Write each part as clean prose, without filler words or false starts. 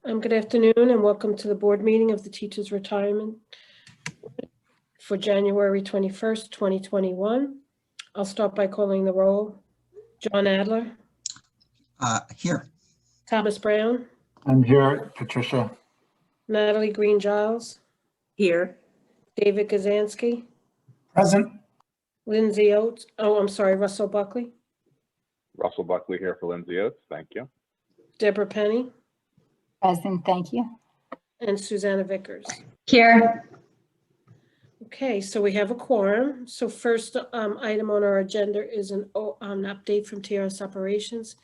Good afternoon and welcome to the board meeting of the Teachers Retirement for January 21st, 2021. I'll start by calling the roll. John Adler. Here. Thomas Brown. I'm here, Patricia. Natalie Green-Giles. Here. David Kazansky. Present. Lindsay Oates. Oh, I'm sorry, Russell Buckley. Russell Buckley here for Lindsay Oates. Thank you. Deborah Penny. Present, thank you. And Susanna Vickers. Here. Okay, so we have a quorum. So first item on our agenda is an update from TRS Operations,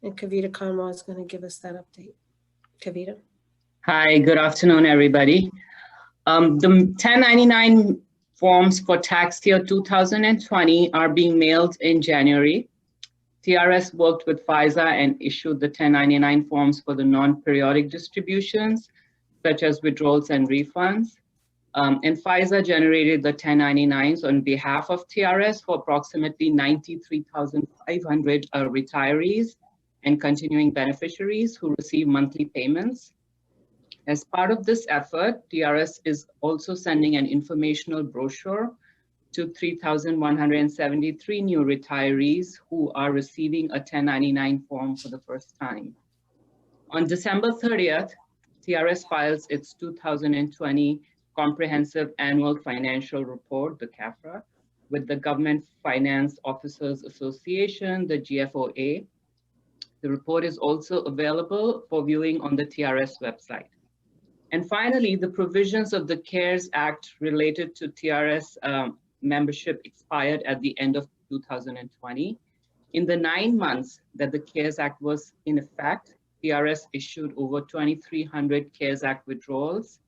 and Kavita Kanwar is going to give us that update. Kavita. Hi, good afternoon, everybody. The 1099 forms for tax year 2020 are being mailed in January. TRS worked with FISA and issued the 1099 forms for the non-periodic distributions, such as withdrawals and refunds. And FISA generated the 1099s on behalf of TRS for approximately 93,500 retirees and continuing beneficiaries who receive monthly payments. As part of this effort, TRS is also sending an informational brochure to 3,173 new retirees who are receiving a 1099 form for the first time. On December 30th, TRS files its 2020 Comprehensive Annual Financial Report, the CAFRA, with the Government Finance Officers Association, the GFOA. The report is also available for viewing on the TRS website. And finally, the provisions of the CARES Act related to TRS membership expired at the end of 2020. In the 9 months that the CARES Act was in effect, TRS issued over 2,300 CARES Act withdrawals,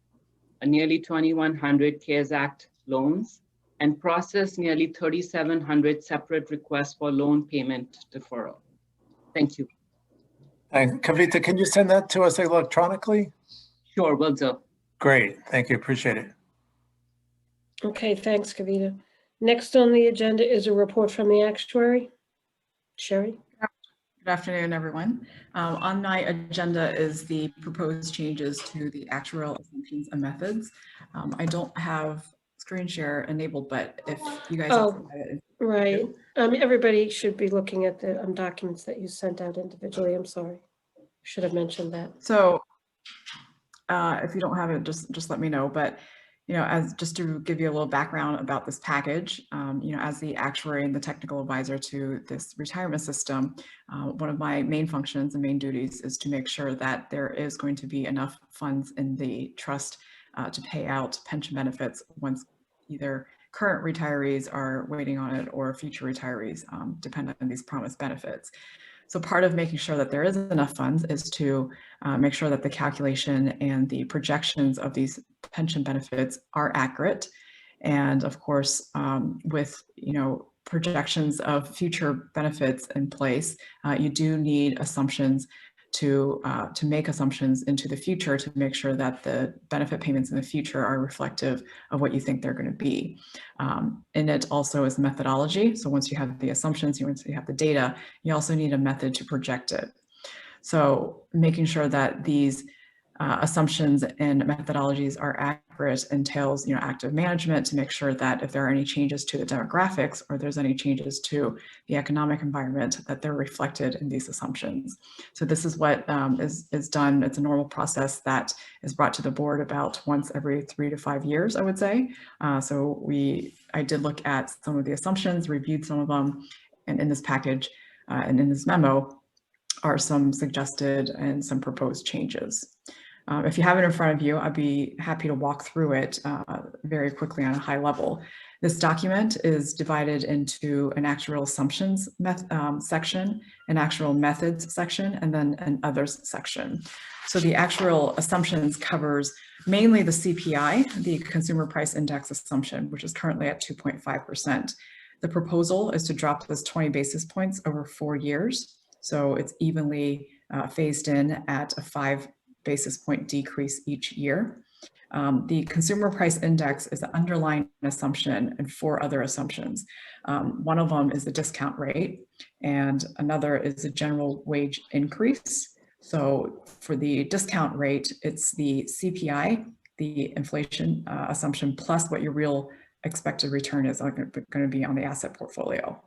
nearly 2,100 CARES Act loans, and processed nearly 3,700 separate requests for loan payment deferral. Thank you. And Kavita, can you send that to us electronically? Sure, will do. Great, thank you, appreciate it. Okay, thanks, Kavita. Next on the agenda is a report from the actuary. Sherry. Good afternoon, everyone. On my agenda is the proposed changes to the actuarial assumptions and methods. I don't have screen share enabled, but if you guys right. Everybody should be looking at the documents that you sent out individually. I'm sorry. Should have mentioned that. So if you don't have it, just let me know. But as just to give you a little background about this package, as the actuary and the technical advisor to this retirement system, one of my main functions and main duties is to make sure that there is going to be enough funds in the trust to pay out pension benefits once either current retirees are waiting on it or future retirees depend on these promised benefits. So part of making sure that there is enough funds is to make sure that the calculation and the projections of these pension benefits are accurate. And of course, with projections of future benefits in place, you do need assumptions to make assumptions into the future to make sure that the benefit payments in the future are reflective of what you think they're going to be. And it also is methodology. So once you have the assumptions, once you have the data, you also need a method to project it. So making sure that these assumptions and methodologies are accurate entails active management to make sure that if there are any changes to the demographics or there's any changes to the economic environment, that they're reflected in these assumptions. So this is what is done. It's a normal process that is brought to the board about once every 3 to 5 years, I would say. So I did look at some of the assumptions, reviewed some of them, and in this package and in this memo are some suggested and some proposed changes. If you have it in front of you, I'd be happy to walk through it very quickly on a high level. This document is divided into an actuarial assumptions section, an actuarial methods section, and then an others section. So the actuarial assumptions covers mainly the CPI, the Consumer Price Index assumption, which is currently at 2.5%. The proposal is to drop this 20 basis points over 4 years. So it's evenly phased in at a 5 basis point decrease each year. The Consumer Price Index is the underlying assumption and 4 other assumptions. One of them is the discount rate, and another is the general wage increase. So for the discount rate, it's the CPI, the inflation assumption, plus what your real expected return is going to be on the asset portfolio.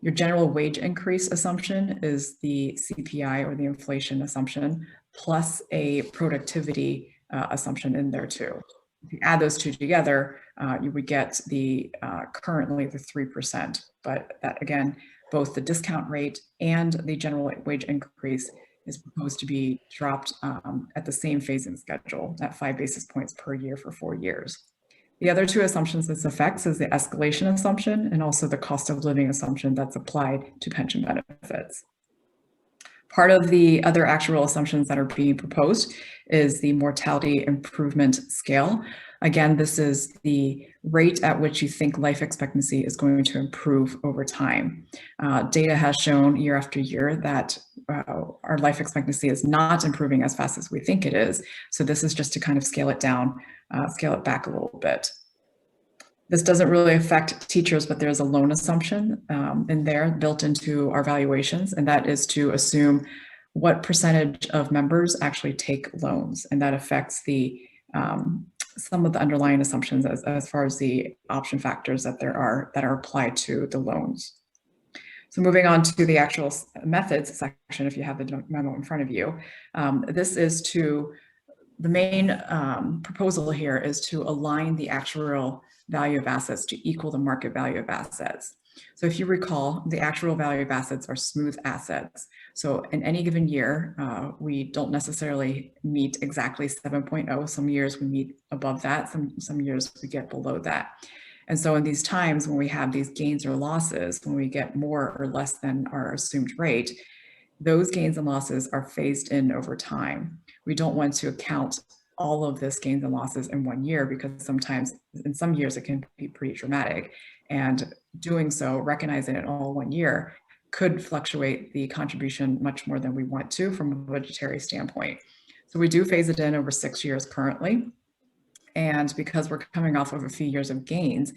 Your general wage increase assumption is the CPI or the inflation assumption, plus a productivity assumption in there too. If you add those two together, you would get the currently the 3%. But that again, both the discount rate and the general wage increase is proposed to be dropped at the same phasing schedule at 5 basis points per year for 4 years. The other two assumptions this affects is the escalation assumption and also the cost of living assumption that's applied to pension benefits. Part of the other actuarial assumptions that are being proposed is the mortality improvement scale. Again, this is the rate at which you think life expectancy is going to improve over time. Data has shown year after year that our life expectancy is not improving as fast as we think it is. So this is just to kind of scale it down, scale it back a little bit. This doesn't really affect teachers, but there's a loan assumption in there built into our valuations, and that is to assume what percentage of members actually take loans, and that affects the some of the underlying assumptions as far as the option factors that are applied to the loans. So moving on to the actual methods section, if you have the memo in front of you, the main proposal here is to align the actuarial value of assets to equal the market value of assets. So if you recall, the actuarial value of assets are smooth assets. So in any given year, we don't necessarily meet exactly 7.0. Some years we meet above that, some years we get below that. And so in these times when we have these gains or losses, when we get more or less than our assumed rate, those gains and losses are phased in over time. We don't want to account all of this gains and losses in 1 year because sometimes in some years it can be pretty dramatic. And doing so, recognizing it all 1 year, could fluctuate the contribution much more than we want to from a budgetary standpoint. So we do phase it in over 6 years currently. And because we're coming off of a few years of gains,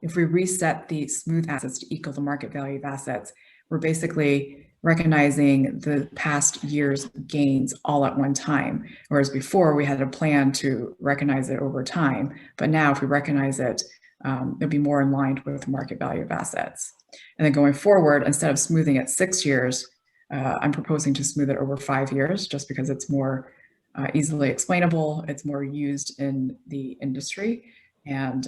if we reset the smooth assets to equal the market value of assets, we're basically recognizing the past year's gains all at one time. Whereas before we had a plan to recognize it over time. But now if we recognize it, it'll be more in line with the market value of assets. And then going forward, instead of smoothing it 6 years, I'm proposing to smooth it over 5 years just because it's more easily explainable. It's more used in the industry. And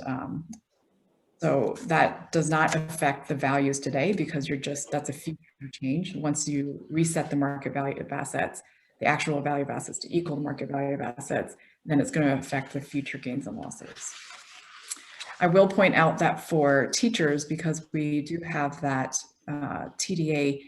so that does not affect the values today because that's a future change. Once you reset the market value of assets, the actual value of assets to equal the market value of assets, then it's going to affect the future gains and losses. I will point out that for teachers, because we do have that TDA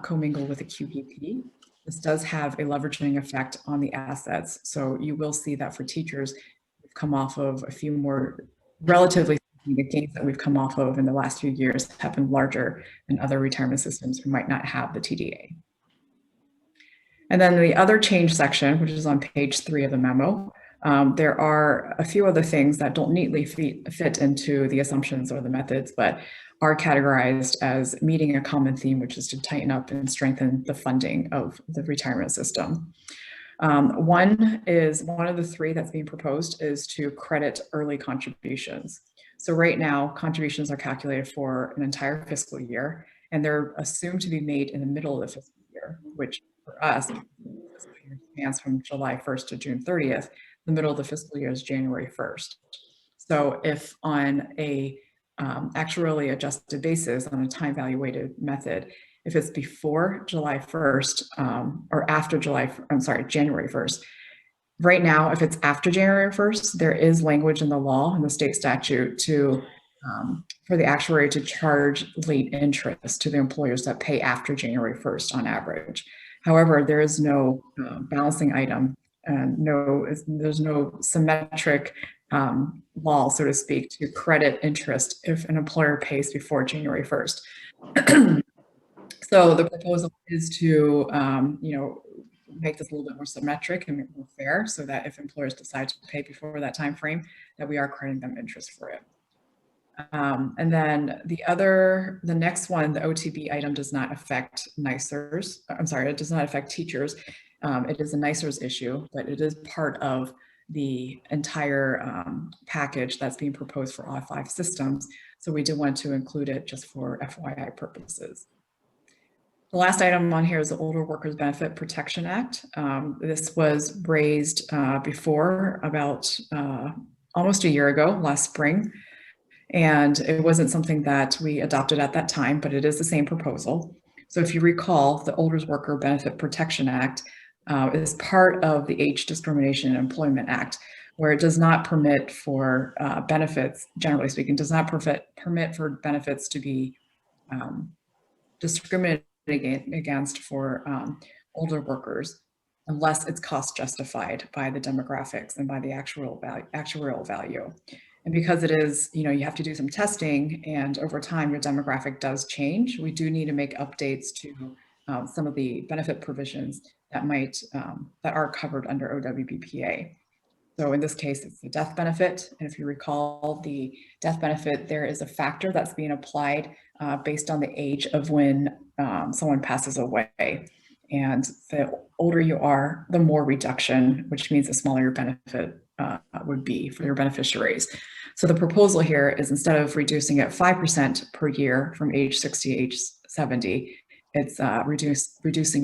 commingled with a QPP, this does have a leveraging effect on the assets. So you will see that for teachers, we've come off of a few more relatively the gains that we've come off of in the last few years have been larger than other retirement systems who might not have the TDA. And then the other change section, which is on page 3 of the memo, there are a few other things that don't neatly fit into the assumptions or the methods, but are categorized as meeting a common theme, which is to tighten up and strengthen the funding of the retirement system. One of the 3 that's being proposed is to credit early contributions. So right now, contributions are calculated for an entire fiscal year, and they're assumed to be made in the middle of the fiscal year, which for us, the fiscal year spans from July 1st to June 30th. The middle of the fiscal year is January 1st. So if on a actuarially adjusted basis on a time valuated method, if it's before July 1st or after January 1st, right now, if it's after January 1st, there is language in the law and the state statute for the actuary to charge late interest to the employers that pay after January 1st on average. However, there is no balancing item and there's no symmetric law, so to speak, to credit interest if an employer pays before January 1st. So the proposal is to, make this a little bit more symmetric and more fair so that if employers decide to pay before that time frame, that we are crediting them interest for it. And then the next one, the OTB item does not affect NYCers. I'm sorry, it does not affect teachers. It is a NICERS issue, but it is part of the entire package that's being proposed for all 5 systems. So we did want to include it just for FYI purposes. The last item on here is the Older Workers Benefit Protection Act. This was raised before about almost a year ago, last spring. And it wasn't something that we adopted at that time, but it is the same proposal. So if you recall, the Older Worker Benefit Protection Act is part of the Age Discrimination and Employment Act, where it does not permit for benefits, generally speaking, does not permit for benefits to be discriminated against for older workers unless it's cost justified by the demographics and by the actuarial value. And because it is, you have to do some testing, and over time your demographic does change, we do need to make updates to some of the benefit provisions that that are covered under OWBPA. So in this case, it's the death benefit. And if you recall, the death benefit, there is a factor that's being applied based on the age of when someone passes away. And the older you are, the more reduction, which means the smaller your benefit would be for your beneficiaries. So the proposal here is, instead of reducing it 5% per year from age 60 to age 70, it's reducing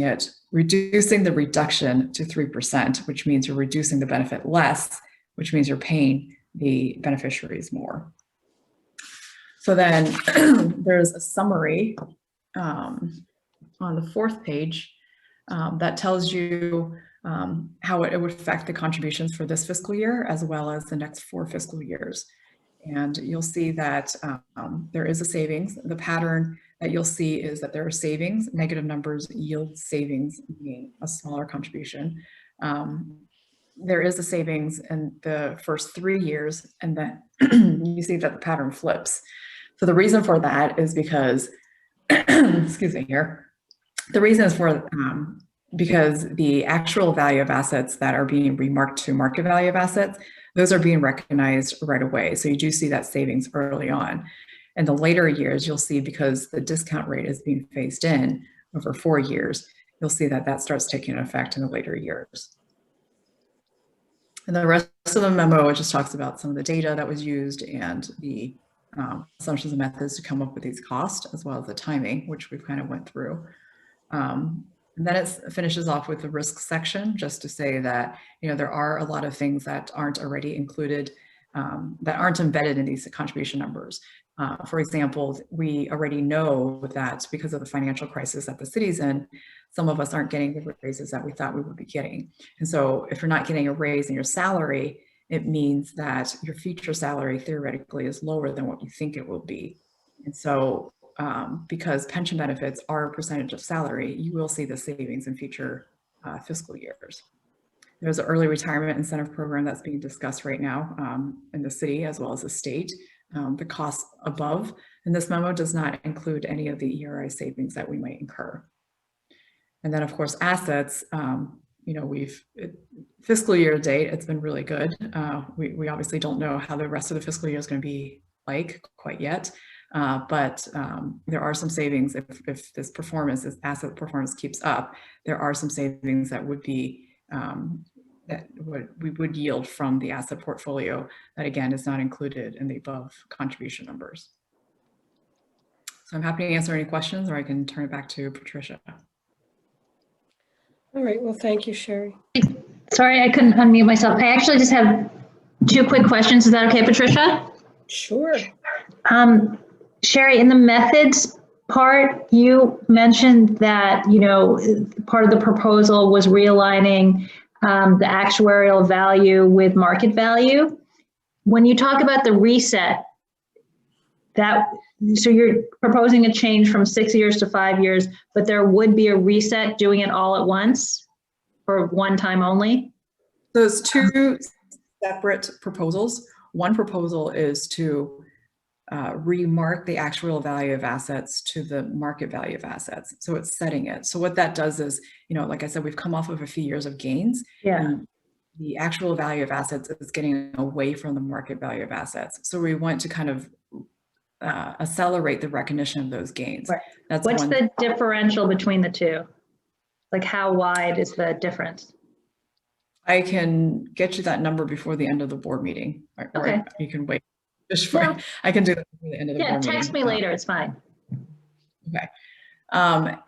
the reduction to 3%, which means you're reducing the benefit less, which means you're paying the beneficiaries more. So then there's a summary on the 4th page that tells you how it would affect the contributions for this fiscal year as well as the next 4 fiscal years. And you'll see that there is a savings. The pattern that you'll see is that there are savings. Negative numbers yield savings, meaning a smaller contribution. There is a savings in the first 3 years, and then you see that the pattern flips. So the reason for that is because, excuse me here, the reason is for because the actual value of assets that are being remarked to market value of assets, those are being recognized right away. So you do see that savings early on. In the later years, you'll see, because the discount rate is being phased in over 4 years, you'll see that that starts taking effect in the later years. And the rest of the memo, it just talks about some of the data that was used and the assumptions and methods to come up with these costs, as well as the timing, which we've kind of went through. And then it finishes off with the risk section, just to say that, there are a lot of things that aren't already included, that aren't embedded in these contribution numbers. For example, we already know that because of the financial crisis that the city's in, some of us aren't getting the raises that we thought we would be getting. And so if you're not getting a raise in your salary, it means that your future salary theoretically is lower than what you think it will be. And so because pension benefits are a percentage of salary, you will see the savings in future fiscal years. There's an early retirement incentive program that's being discussed right now in the city as well as the state. The cost above in this memo does not include any of the ERI savings that we might incur. And then of course, assets, fiscal year to date, it's been really good. We obviously don't know how the rest of the fiscal year is going to be like quite yet. But there are some savings if this asset performance keeps up. There are some savings that would be we would yield from the asset portfolio that, again, is not included in the above contribution numbers. So I'm happy to answer any questions, or I can turn it back to Patricia. All right, well, thank you, Sherry. Sorry, I couldn't unmute myself. I actually just have 2 quick questions. Is that okay, Patricia? Sure. Sherry, in the methods part, you mentioned that, part of the proposal was realigning the actuarial value with market value. When you talk about the reset, so you're proposing a change from 6 years to 5 years, but there would be a reset doing it all at once or one time only? Those 2 separate proposals. One proposal is to remark the actual value of assets to the market value of assets. So it's setting it. So what that does is, like I said, we've come off of a few years of gains. Yeah. And the actual value of assets is getting away from the market value of assets. So we want to kind of accelerate the recognition of those gains. Right. That's What's the differential between the 2? Like how wide is the difference? I can get you that number before the end of the board meeting, or Okay. you can wait. Just for, No. I can do that before the end of the Yeah, board meeting. text me later, it's fine. Okay.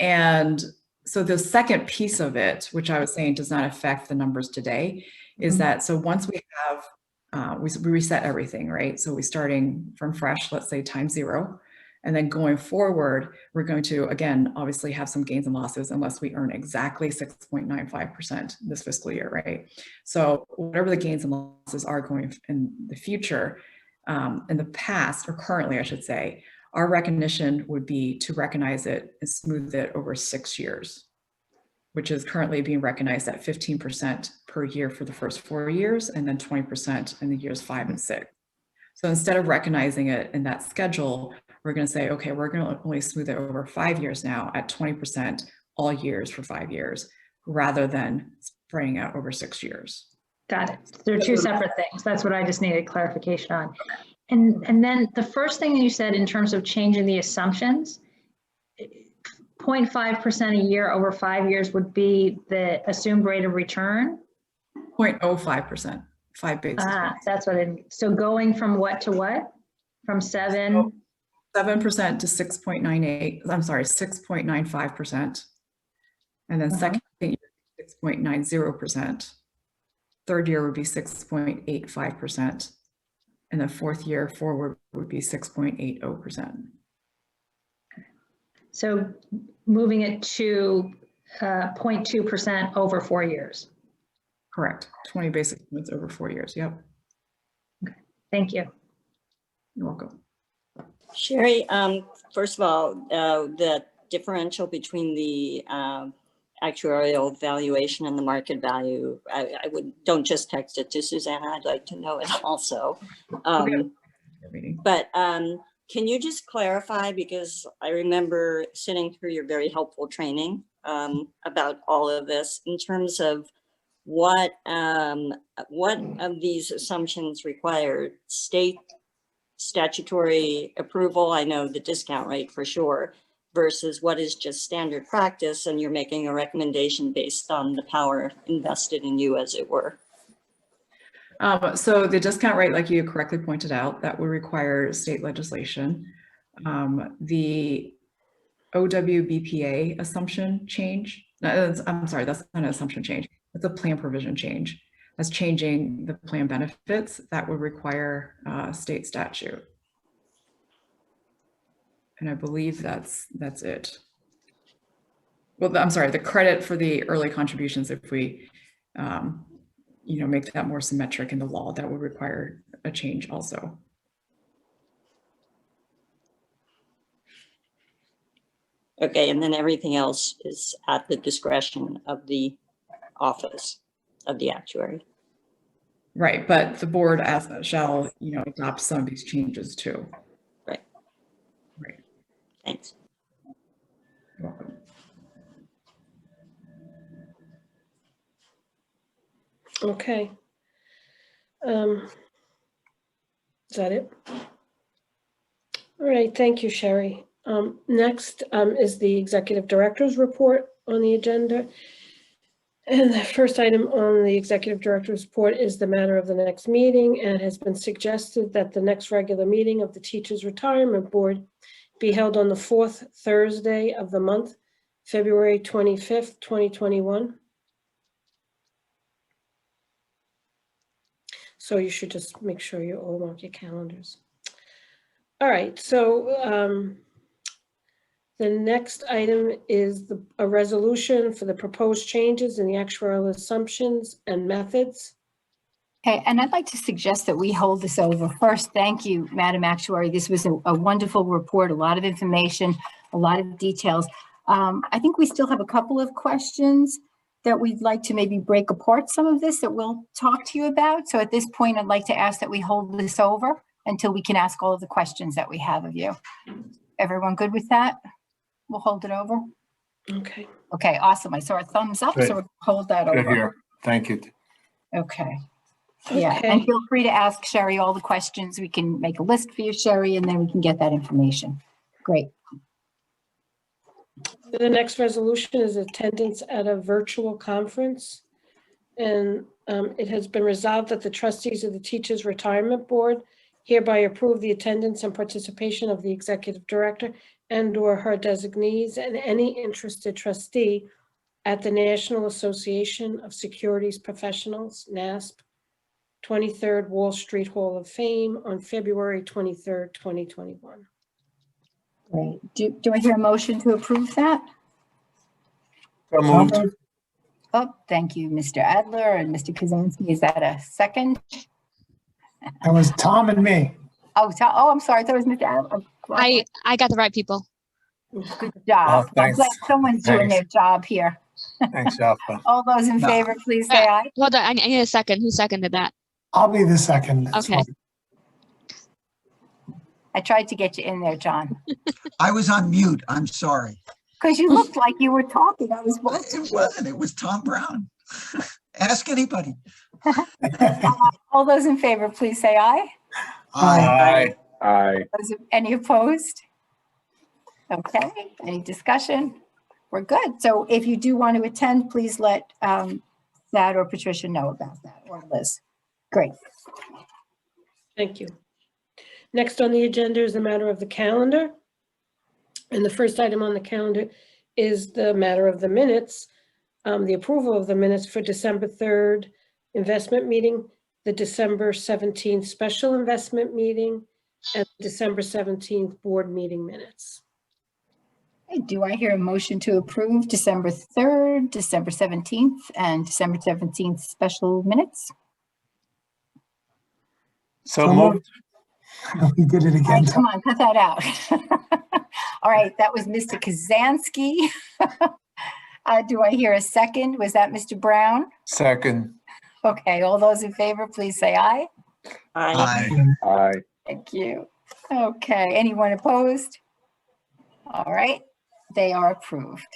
And so the second piece of it, which I was saying does not affect the numbers today, is that, so once we have, we reset everything, right? So we're starting from fresh, let's say time 0. And then going forward, we're going to, again, obviously have some gains and losses unless we earn exactly 6.95% this fiscal year, right? So whatever the gains and losses are going in the future, in the past, or currently, I should say, our recognition would be to recognize it and smooth it over 6 years, which is currently being recognized at 15% per year for the first 4 years, and then 20% in the years 5 and 6. So instead of recognizing it in that schedule, we're going to say, okay, we're going to only smooth it over 5 years now at 20% all years for 5 years, rather than spreading out over 6 years. Got it. They're two separate things. That's what I just needed clarification on. And then the first thing you said in terms of changing the assumptions, 0.5% a year over 5 years would be the assumed rate of return? 0.05%, 5 basis points. That's what it, so going from what to what? From 7? 7% to 6.98, I'm sorry, 6.95%. And then second year, 6.90%. Third year would be 6.85%. And the fourth year forward would be 6.80%. So moving it to 0.2% over 4 years. Correct. 20 basis points over 4 years. Yep. Okay. Thank you. You're welcome. Sherry, first of all, the differential between the actuarial valuation and the market value, don't just text it to Susanna. I'd like to know it also. But can you just clarify, because I remember sitting through your very helpful training about all of this in terms of what of these assumptions require state statutory approval? I know the discount rate for sure, versus what is just standard practice, and you're making a recommendation based on the power invested in you, as it were. So the discount rate, like you correctly pointed out, that would require state legislation. The OWBPA assumption change, I'm sorry, that's not an assumption change. It's a plan provision change. That's changing the plan benefits. That would require state statute. And I believe that's it. Well, I'm sorry, the credit for the early contributions, if we make that more symmetric in the law, that would require a change also. Okay, and then everything else is at the discretion of the office of the actuary. Right, but the board shall adopt some of these changes too. Right. Right. Thanks. You're welcome. Okay. Is that it? All right, thank you, Sherry. Next is the executive director's report on the agenda. And the first item on the executive director's report is the matter of the next meeting, and it has been suggested that the next regular meeting of the Teachers Retirement Board be held on the 4th Thursday of the month, February 25th, 2021. So you should just make sure you all mark your calendars. All right, so the next item is a resolution for the proposed changes in the actuarial assumptions and methods. Okay, and I'd like to suggest that we hold this over. First, thank you, Madam Actuary. This was a wonderful report, a lot of information, a lot of details. I think we still have a couple of questions that we'd like to maybe break apart some of this that we'll talk to you about. So at this point, I'd like to ask that we hold this over until we can ask all of the questions that we have of you. Everyone good with that? We'll hold it over. Okay. Okay, awesome. I saw a thumbs up, Good. so we'll hold that Good over. here. Thank you. Okay. Yeah, Okay. and feel free to ask Sherry all the questions. We can make a list for you, Sherry, and then we can get that information. Great. The next resolution is attendance at a virtual conference. And it has been resolved that the trustees of the Teachers Retirement Board hereby approve the attendance and participation of the executive director and/or her designees and any interested trustee at the National Association of Securities Professionals, NASP, 23rd Wall Street Hall of Fame on February 23rd, 2021. Great. Do I hear a motion to approve that? So moved. Oh, thank you, Mr. Adler and Mr. Kazansky. Is that a second? That was Tom and me. Oh, I'm sorry. I thought it was Mr. Adler. I got the right people. Good job. Oh, thanks. I'm glad someone's doing their job here. Thanks, Alpha. All those in No. favor, please say aye. Hold on, I need a second. Who seconded that? I'll be the second. That's Okay. fine. I tried to get you in there, John, I was on mute. I'm sorry. because you looked like you were talking. I was watching. It wasn't. It was Tom Brown. Ask anybody. All those in favor, please say aye. Aye. Aye. Any opposed? Okay, any discussion? We're good. So if you do want to attend, please let Thad or Patricia know about that, or Liz. Great. Thank you. Next on the agenda is the matter of the calendar. And the first item on the calendar is the matter of the minutes, the approval of the minutes for December 3rd investment meeting, the December 17th special investment meeting, and December 17th board meeting minutes. Okay, do I hear a motion to approve December 3rd, December 17th, and December 17th special minutes? So moved. We did it All again. right, come on, cut that out. All right, that was Mr. Kazansky. Do I hear a second? Was that Mr. Brown? Second. Okay, all those in favor, please say aye. Aye. Aye. Aye. Thank you. Okay, anyone opposed? All right, they are approved.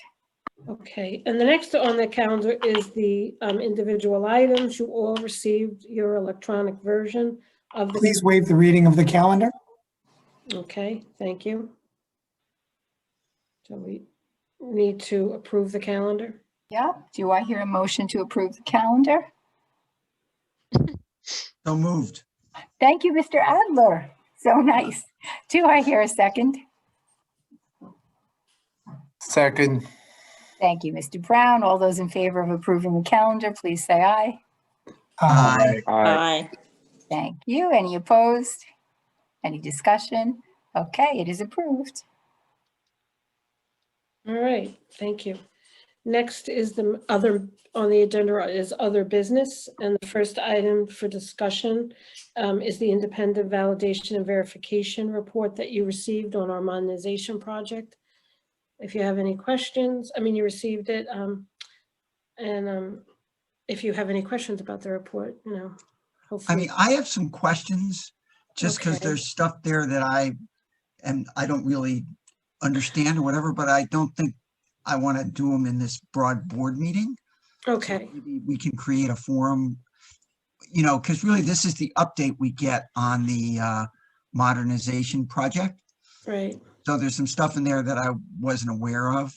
Okay, and the next on the calendar is the individual items. You all received your electronic version of the. Please waive the reading of the calendar. Okay, thank you. So we need to approve the calendar. Yeah, do I hear a motion to approve the calendar? So moved. Thank you, Mr. Adler. So nice. Do I hear a second? Second. Thank you, Mr. Brown. All those in favor of approving the calendar, please say aye. Aye. Aye. Aye. Thank you. Any opposed? Any discussion? Okay, it is approved. All right, thank you. Next is the other on the agenda is other business. And the first item for discussion is the independent validation and verification report that you received on our modernization project. If you have any questions, you received it. If you have any questions about the report, hopefully. I have some questions just because Okay. there's stuff there that I don't really understand or whatever, but I don't think I want to do them in this broad board meeting. Okay, Maybe we can create a forum, because really this is the update we get on the modernization project. right. So there's some stuff in there that I wasn't aware of,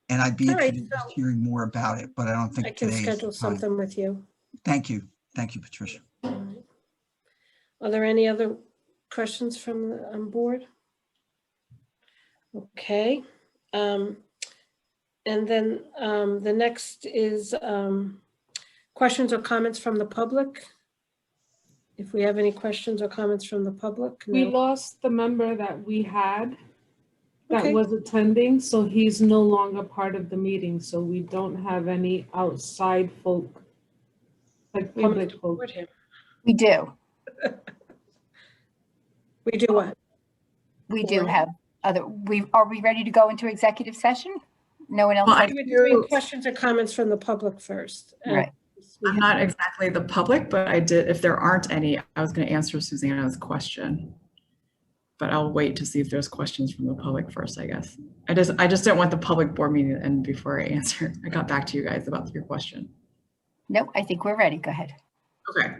and I'd be All right, interested in hearing more about it, but I don't think I can today is schedule the time. something with you. Thank you. Thank you, Patricia. All right. Are there any other questions from the board? Okay. And then the next is questions or comments from the public. If we have any questions or comments from the public. We no. lost the member that we had that Okay. was attending, so he's no longer part of the meeting, so we don't have any outside folk, like We must public folk. report him. We do. We do what? We do Right. have are we ready to go into executive session? No one else? Well, has- We're doing questions or comments from the public first. And Right. we I'm have- not exactly the public, but if there aren't any, I was going to answer Susanna's question. But I'll wait to see if there's questions from the public first, I guess. I just don't want the public board meeting to end before I answer. I got back to you guys about your question. Nope, I think we're ready. Go ahead. Okay.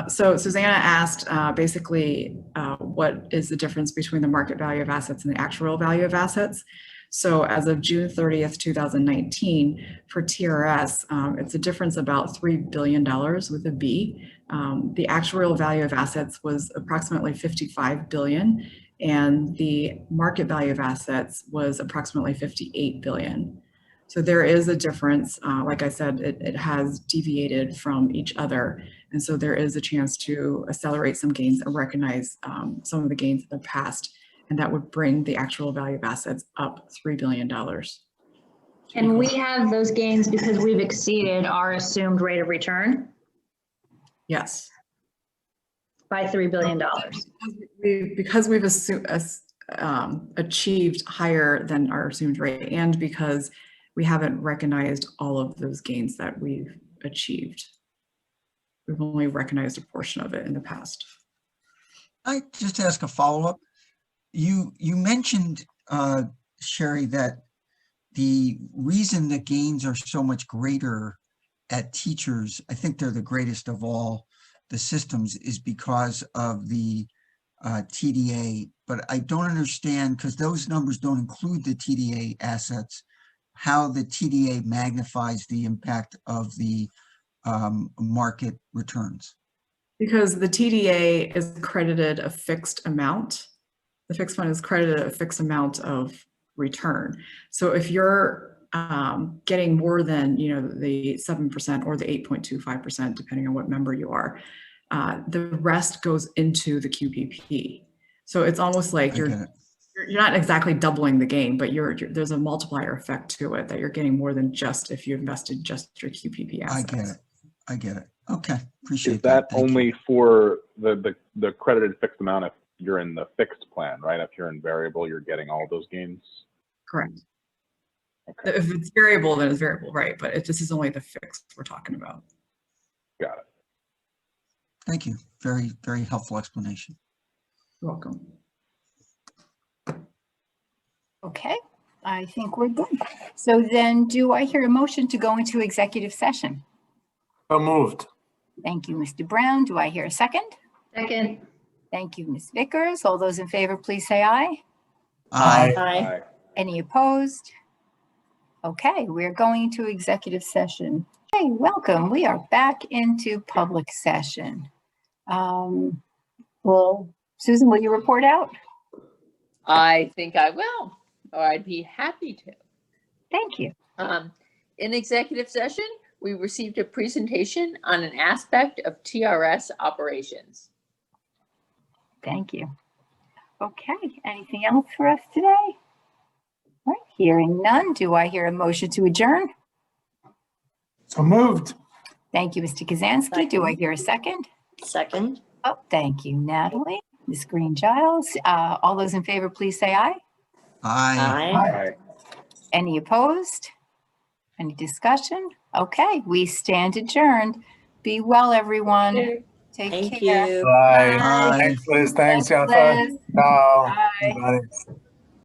So Susanna asked basically what is the difference between the market value of assets and the actuarial value of assets. So as of June 30th, 2019, for TRS, it's a difference about $3 billion with a B. The actuarial value of assets was approximately 55 billion, and the market value of assets was approximately 58 billion. So there is a difference. Like I said, it has deviated from each other. And so there is a chance to accelerate some gains and recognize some of the gains in the past. And that would bring the actual value of assets up $3 billion. And we have those gains because we've exceeded our assumed rate of return Yes. by $3 billion. Because we've achieved higher than our assumed rate, and because we haven't recognized all of those gains that we've achieved. We've only recognized a portion of it in the past. I just ask a follow-up. You mentioned, Sherry, that the reason the gains are so much greater at teachers, I think they're the greatest of all the systems, is because of the TDA. But I don't understand, because those numbers don't include the TDA assets, how the TDA magnifies the impact of the market returns. Because the TDA is credited a fixed amount. The fixed fund is credited a fixed amount of return. So if you're getting more than, you know, the 7% or the 8.25%, depending on what member you are, the rest goes into the QPP. So it's almost like you're not exactly doubling the gain, but there's a multiplier effect to it, that you're getting more than just if you invested just your QPP assets. I get it. Okay, appreciate Is that Thank only you. for the credited fixed amount if you're in the fixed plan, right? If you're in variable, you're getting all those gains? Correct. Okay. If it's variable, then it's variable, right? But this is only the fixed we're talking about. Got it. Thank you. Very, very helpful explanation. You're welcome. Okay, I think we're good. So then do I hear a motion to go into executive session? So moved. Thank you, Mr. Brown. Do I hear a second? Second. Thank you, Ms. Vickers. All those in favor, please say aye. Aye. Aye. Any opposed? Okay, we're going into executive session. Hey, welcome. We are back into public session. Well, Susan, will you report out? I think I will, or I'd be happy to. Thank you. In executive session, we received a presentation on an aspect of TRS operations. Thank you. Okay, anything else for us today? All right, hearing none, do I hear a motion to adjourn? So moved. Thank you, Mr. Kazansky. Do I hear a second? Second. Oh, thank you, Natalie. Ms. Green-Giles. All those in favor, please say aye. Aye. Aye. Any opposed? Any discussion? Okay, we stand adjourned. Be well, everyone. Take Thank care. you. Bye. Aye. Thanks, Liz. Thanks, Thanks, Jennifer. Liz. Ciao. Bye. Everybody.